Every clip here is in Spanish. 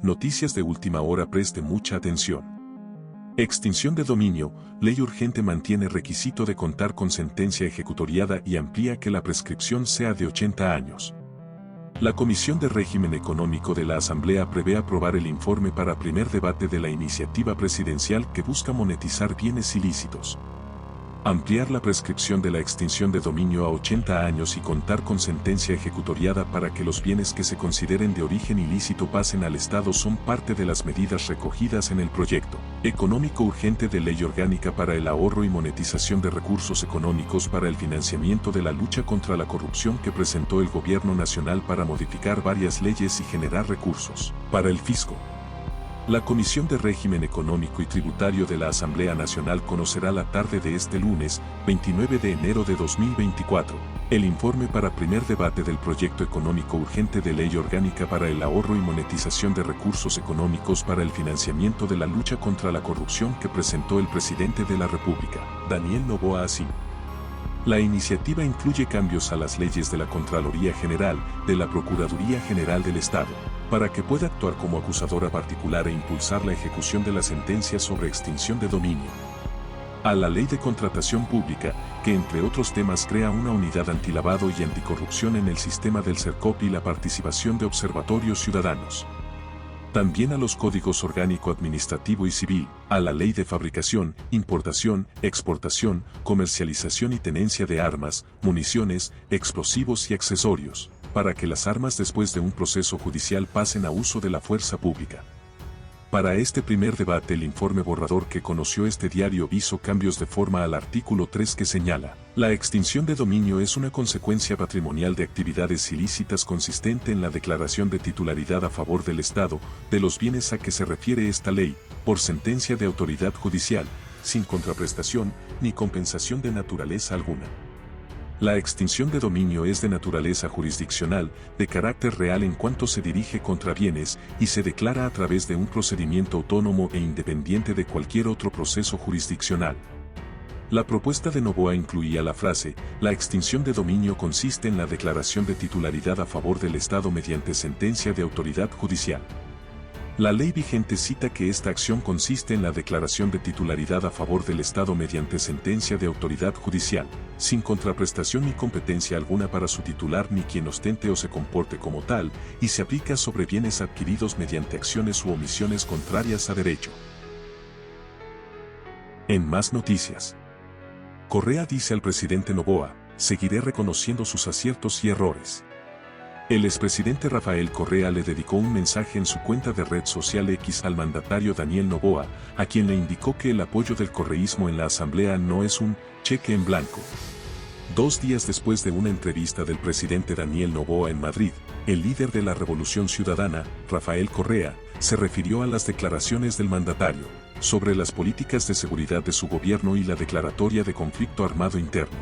Noticias de última hora, preste mucha atención. Extinción de dominio, ley urgente mantiene requisito de contar con sentencia ejecutoriada y amplía que la prescripción sea de 80 años. La Comisión de Régimen Económico de la Asamblea prevé aprobar el informe para primer debate de la iniciativa presidencial que busca monetizar bienes ilícitos. Ampliar la prescripción de la extinción de dominio a 80 años y contar con sentencia ejecutoriada para que los bienes que se consideren de origen ilícito pasen al Estado son parte de las medidas recogidas en el proyecto económico urgente de ley orgánica para el ahorro y monetización de recursos económicos para el financiamiento de la lucha contra la corrupción que presentó el Gobierno Nacional para modificar varias leyes y generar recursos para el fisco. La Comisión de Régimen Económico y Tributario de la Asamblea Nacional conocerá la tarde de este lunes, 29 de enero de 2024, el informe para primer debate del proyecto económico urgente de ley orgánica para el ahorro y monetización de recursos económicos para el financiamiento de la lucha contra la corrupción que presentó el presidente de la República, Daniel Noboa Así. La iniciativa incluye cambios a las leyes de la Contraloría General, de la Procuraduría General del Estado, para que pueda actuar como acusadora particular e impulsar la ejecución de la sentencia sobre extinción de dominio. A la Ley de Contratación Pública, que entre otros temas crea una unidad antilavado y anticorrupción en el sistema del CERCOP y la participación de observatorios ciudadanos. También a los Códigos Orgánico Administrativo y Civil, a la Ley de Fabricación, Importación, Exportación, Comercialización y Tenencia de Armas, Municiones, Explosivos y Accesorios, para que las armas después de un proceso judicial pasen a uso de la fuerza pública. Para este primer debate, el informe borrador que conoció este diario hizo cambios de forma al artículo 3 que señala: la extinción de dominio es una consecuencia patrimonial de actividades ilícitas consistente en la declaración de titularidad a favor del Estado de los bienes a que se refiere esta ley, por sentencia de autoridad judicial, sin contraprestación ni compensación de naturaleza alguna. La extinción de dominio es de naturaleza jurisdiccional, de carácter real en cuanto se dirige contra bienes, y se declara a través de un procedimiento autónomo e independiente de cualquier otro proceso jurisdiccional. La propuesta de Noboa incluía la frase: la extinción de dominio consiste en la declaración de titularidad a favor del Estado mediante sentencia de autoridad judicial. La ley vigente cita que esta acción consiste en la declaración de titularidad a favor del Estado mediante sentencia de autoridad judicial, sin contraprestación ni competencia alguna para su titular ni quien ostente o se comporte como tal, y se aplica sobre bienes adquiridos mediante acciones u omisiones contrarias a derecho. En más noticias, Correa dice al presidente Noboa: seguiré reconociendo sus aciertos y errores. El expresidente Rafael Correa le dedicó un mensaje en su cuenta de red social X al mandatario Daniel Noboa, a quien le indicó que el apoyo del correísmo en la Asamblea no es un cheque en blanco. 2 días después de una entrevista del presidente Daniel Noboa en Madrid, el líder de la Revolución Ciudadana, Rafael Correa, se refirió a las declaraciones del mandatario sobre las políticas de seguridad de su gobierno y la declaratoria de conflicto armado interno.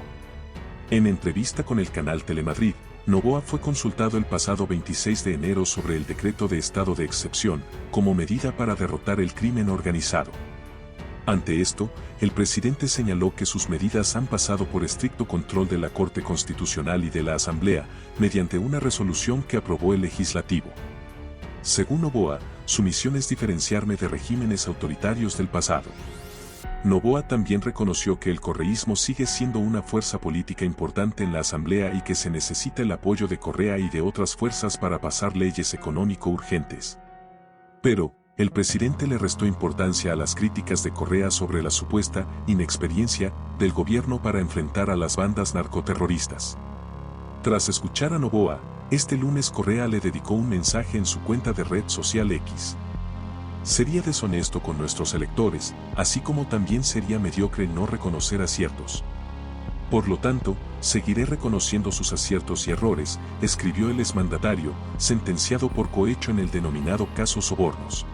En entrevista con el canal Telemadrid, Noboa fue consultado el pasado 26 de enero sobre el decreto de estado de excepción, como medida para derrotar el crimen organizado. Ante esto, el presidente señaló que sus medidas han pasado por estricto control de la Corte Constitucional y de la Asamblea, mediante una resolución que aprobó el legislativo. Según Noboa, su misión es diferenciarme de regímenes autoritarios del pasado. Noboa también reconoció que el correísmo sigue siendo una fuerza política importante en la Asamblea y que se necesita el apoyo de Correa y de otras fuerzas para pasar leyes económico urgentes. Pero, el presidente le restó importancia a las críticas de Correa sobre la supuesta inexperiencia del gobierno para enfrentar a las bandas narcoterroristas. Tras escuchar a Noboa, este lunes Correa le dedicó un mensaje en su cuenta de red social X. Sería deshonesto con nuestros electores, así como también sería mediocre no reconocer aciertos. Por lo tanto, seguiré reconociendo sus aciertos y errores, escribió el exmandatario, sentenciado por cohecho en el denominado caso Sobornos.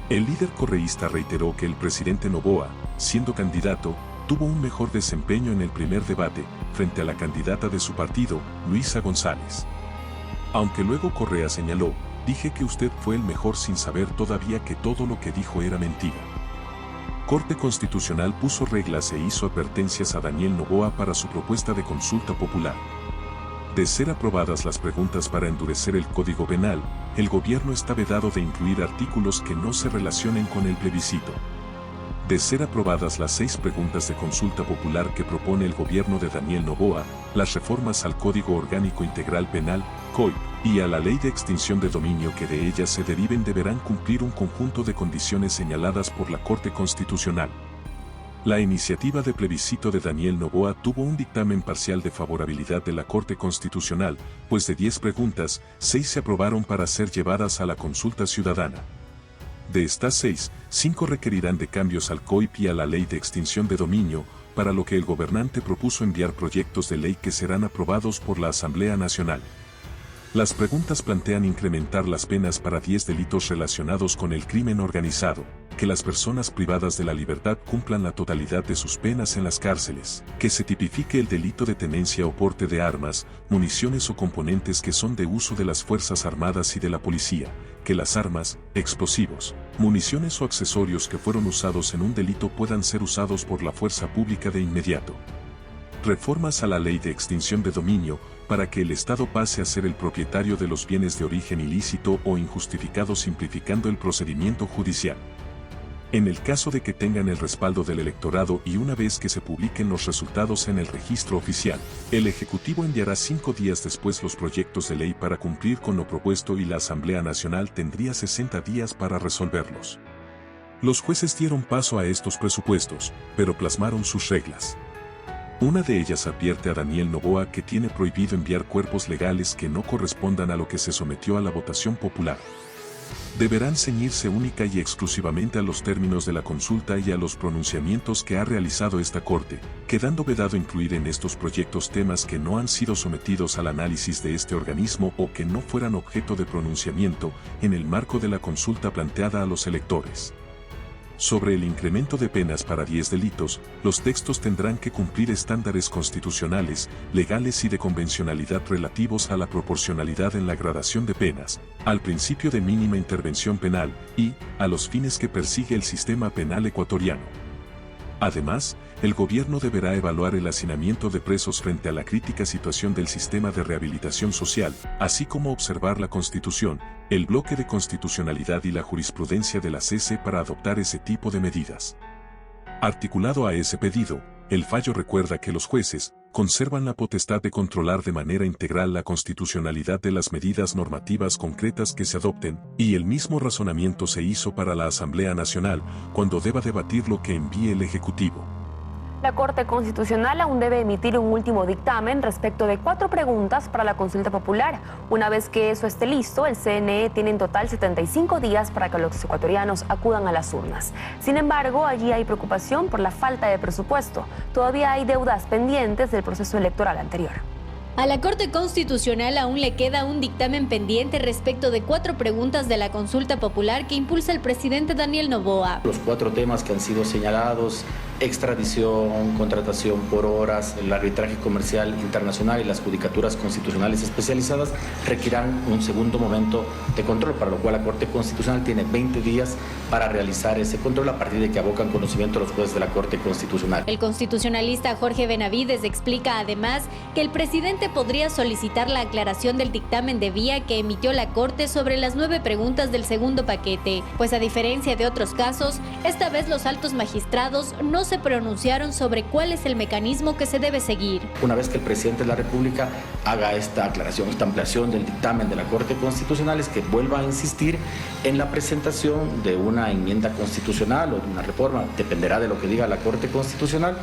El líder correísta reiteró que el presidente Noboa, siendo candidato, tuvo un mejor desempeño en el primer debate, frente a la candidata de su partido, Luisa González. Aunque luego Correa señaló: dije que usted fue el mejor sin saber todavía que todo lo que dijo era mentira. Corte Constitucional puso reglas e hizo advertencias a Daniel Noboa para su propuesta de consulta popular. De ser aprobadas las preguntas para endurecer el Código Penal, el gobierno está vedado de incluir artículos que no se relacionen con el plebiscito. De ser aprobadas las 6 preguntas de consulta popular que propone el gobierno de Daniel Noboa, las reformas al Código Orgánico Integral Penal, COI, y a la Ley de Extinción de Dominio que de ellas se deriven deberán cumplir un conjunto de condiciones señaladas por la Corte Constitucional. La iniciativa de plebiscito de Daniel Noboa tuvo un dictamen parcial de favorabilidad de la Corte Constitucional, pues de 10 preguntas, 6 se aprobaron para ser llevadas a la consulta ciudadana. De estas 6, 5 requerirán de cambios al COIP y a la Ley de Extinción de Dominio, para lo que el gobernante propuso enviar proyectos de ley que serán aprobados por la Asamblea Nacional. Las preguntas plantean incrementar las penas para 10 delitos relacionados con el crimen organizado, que las personas privadas de la libertad cumplan la totalidad de sus penas en las cárceles, que se tipifique el delito de tenencia o porte de armas, municiones o componentes que son de uso de las Fuerzas Armadas y de la Policía, que las armas, explosivos, municiones o accesorios que fueron usados en un delito puedan ser usados por la fuerza pública de inmediato. Reformas a la Ley de Extinción de Dominio, para que el Estado pase a ser el propietario de los bienes de origen ilícito o injustificado simplificando el procedimiento judicial. En el caso de que tengan el respaldo del electorado y una vez que se publiquen los resultados en el registro oficial, el Ejecutivo enviará 5 días después los proyectos de ley para cumplir con lo propuesto y la Asamblea Nacional tendría 60 días para resolverlos. Los jueces dieron paso a estos presupuestos, pero plasmaron sus reglas. Una de ellas advierte a Daniel Noboa que tiene prohibido enviar cuerpos legales que no correspondan a lo que se sometió a la votación popular. Deberán ceñirse única y exclusivamente a los términos de la consulta y a los pronunciamientos que ha realizado esta Corte, quedando vedado incluir en estos proyectos temas que no han sido sometidos al análisis de este organismo o que no fueran objeto de pronunciamiento en el marco de la consulta planteada a los electores. Sobre el incremento de penas para 10 delitos, los textos tendrán que cumplir estándares constitucionales, legales y de convencionalidad relativos a la proporcionalidad en la gradación de penas, al principio de mínima intervención penal y a los fines que persigue el sistema penal ecuatoriano. Además, el gobierno deberá evaluar el hacinamiento de presos frente a la crítica situación del sistema de rehabilitación social, así como observar la Constitución, el bloque de constitucionalidad y la jurisprudencia de la CC para adoptar ese tipo de medidas. Articulado a ese pedido, el fallo recuerda que los jueces conservan la potestad de controlar de manera integral la constitucionalidad de las medidas normativas concretas que se adopten, y el mismo razonamiento se hizo para la Asamblea Nacional cuando deba debatir lo que envíe el Ejecutivo. La Corte Constitucional aún debe emitir un último dictamen respecto de 4 preguntas para la consulta popular. Una vez que eso esté listo, el CNE tiene en total 75 días para que los ecuatorianos acudan a las urnas. Sin embargo, allí hay preocupación por la falta de presupuesto. Todavía hay deudas pendientes del proceso electoral anterior. A la Corte Constitucional aún le queda un dictamen pendiente respecto de 4 preguntas de la consulta popular que impulsa el presidente Daniel Noboa. Los 4 temas que han sido señalados: extradición, contratación por horas, el arbitraje comercial internacional y las judicaturas constitucionales especializadas, requerirán un segundo momento de control, para lo cual la Corte Constitucional tiene 20 días para realizar ese control a partir de que abocan conocimiento los jueces de la Corte Constitucional. El constitucionalista Jorge Benavides explica además que el presidente podría solicitar la aclaración del dictamen de vía que emitió la Corte sobre las 9 preguntas del segundo paquete, pues a diferencia de otros casos, esta vez los altos magistrados no se pronunciaron sobre cuál es el mecanismo que se debe seguir. Una vez que el presidente de la República haga esta aclaración, esta ampliación del dictamen de la Corte Constitucional, es que vuelva a insistir en la presentación de una enmienda constitucional o de una reforma, dependerá de lo que diga la Corte Constitucional.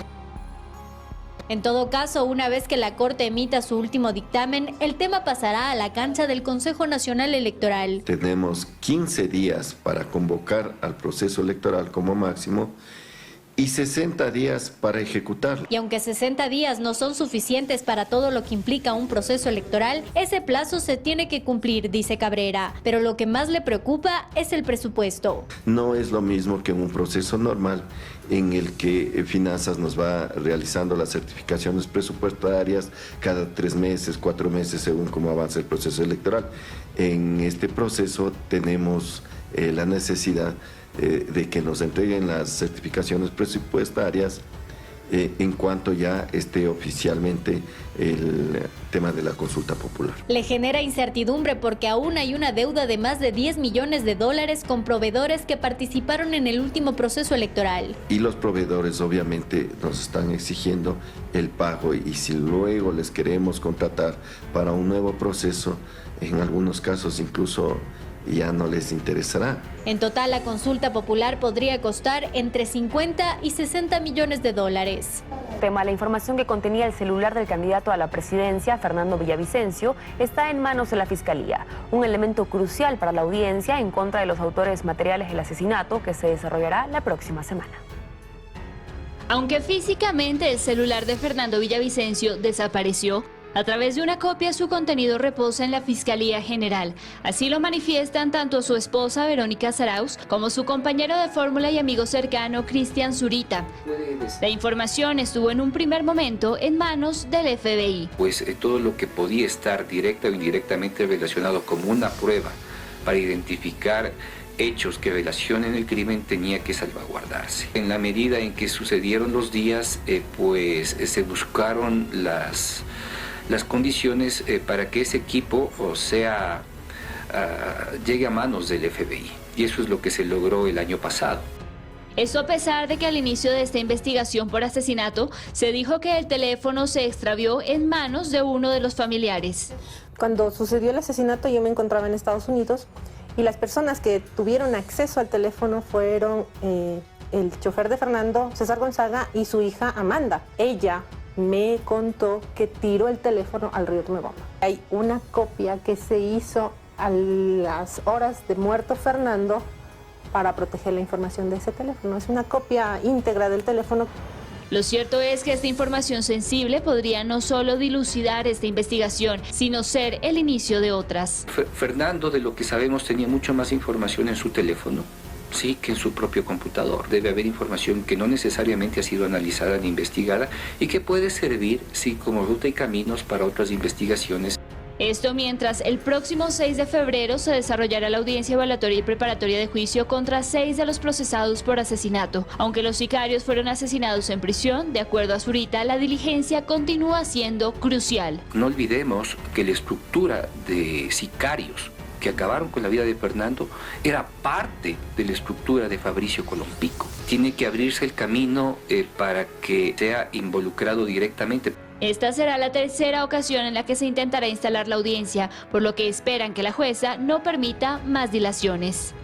En todo caso, una vez que la Corte emita su último dictamen, el tema pasará a la cancha del Consejo Nacional Electoral. Tenemos 15 días para convocar al proceso electoral como máximo y 60 días para ejecutarlo. Y aunque 60 días no son suficientes para todo lo que implica un proceso electoral, ese plazo se tiene que cumplir, dice Cabrera. Pero lo que más le preocupa es el presupuesto. No es lo mismo que un proceso normal en el que Finanzas nos va realizando las certificaciones presupuestarias cada 3 meses, 4 meses, según cómo avanza el proceso electoral. En este proceso tenemos la necesidad de que nos entreguen las certificaciones presupuestarias en cuanto ya esté oficialmente el tema de la consulta popular. Le genera incertidumbre porque aún hay una deuda de más de 10 millones de dólares con proveedores que participaron en el último proceso electoral. Y los proveedores obviamente nos están exigiendo el pago, y si luego les queremos contratar para un nuevo proceso, en algunos casos incluso ya no les interesará. En total, la consulta popular podría costar entre 50 y 60 millones de dólares. La información que contenía el celular del candidato a la presidencia, Fernando Villavicencio, está en manos de la Fiscalía, un elemento crucial para la audiencia en contra de los autores materiales del asesinato que se desarrollará la próxima semana. Aunque físicamente el celular de Fernando Villavicencio desapareció, a través de una copia su contenido reposa en la Fiscalía General. Así lo manifiestan tanto su esposa Verónica Zarauz como su compañero de fórmula y amigo cercano Cristian Zurita. La información estuvo en un primer momento en manos del FBI. Pues todo lo que podía estar directa o indirectamente relacionado como una prueba para identificar hechos que relacionen el crimen tenía que salvaguardarse. En la medida en que sucedieron los días, se buscaron las condiciones para que ese equipo llegue a manos del FBI. Y eso es lo que se logró el año pasado. Esto a pesar de que al inicio de esta investigación por asesinato se dijo que el teléfono se extravió en manos de uno de los familiares. Cuando sucedió el asesinato yo me encontraba en Estados Unidos y las personas que tuvieron acceso al teléfono fueron el chofer de Fernando, César Gonzaga, y su hija Amanda. Ella me contó que tiró el teléfono al río Tumebamba. Hay una copia que se hizo a las horas de muerto Fernando para proteger la información de ese teléfono. Es una copia íntegra del teléfono. Lo cierto es que esta información sensible podría no solo dilucidar esta investigación, sino ser el inicio de otras. Fernando, de lo que sabemos, tenía mucho más información en su teléfono, sí, que en su propio computador. Debe haber información que no necesariamente ha sido analizada ni investigada y que puede servir, sí, como ruta y caminos para otras investigaciones. Esto mientras el próximo 6 de febrero se desarrollará la audiencia evaluatoria y preparatoria de juicio contra 6 de los procesados por asesinato. Aunque los sicarios fueron asesinados en prisión, de acuerdo a Zurita, la diligencia continúa siendo crucial. No olvidemos que la estructura de sicarios que acabaron con la vida de Fernando era parte de la estructura de Fabricio Colompico. Tiene que abrirse el camino para que sea involucrado directamente. Esta será la tercera ocasión en la que se intentará instalar la audiencia, por lo que esperan que la jueza no permita más dilaciones.